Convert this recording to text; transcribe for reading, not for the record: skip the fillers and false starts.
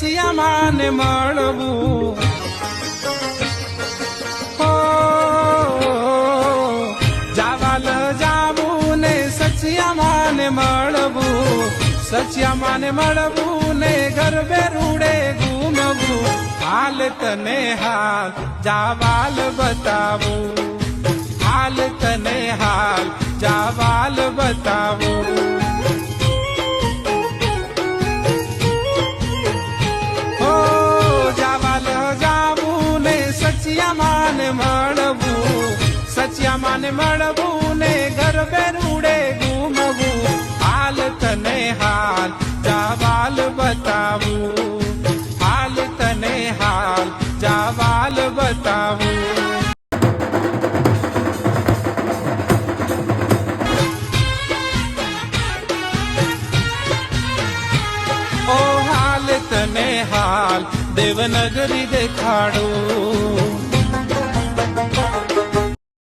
સચિયા માને મળવું. જાવાલ જાવું ને સચિયા માને મળવું. સચિયા માને મળવું ને ગરબે રૂડે ઘૂમવું. હાલ તને હાલ જાવાલ બતાવું. હાલ તને હાલ જાવાલ બતાવું. હો જાવાલ જાવું ને સચિયા માને મળવું. સચિયા માને મળવું ને ગરબે રૂડે ઘૂમવું. હાલ તને હાલ જાવાલ બતાવું. હાલ તને હાલ જાવાલ બતાવું. ઓ હાલ તને હાલ દેવનગરી દેખાડું.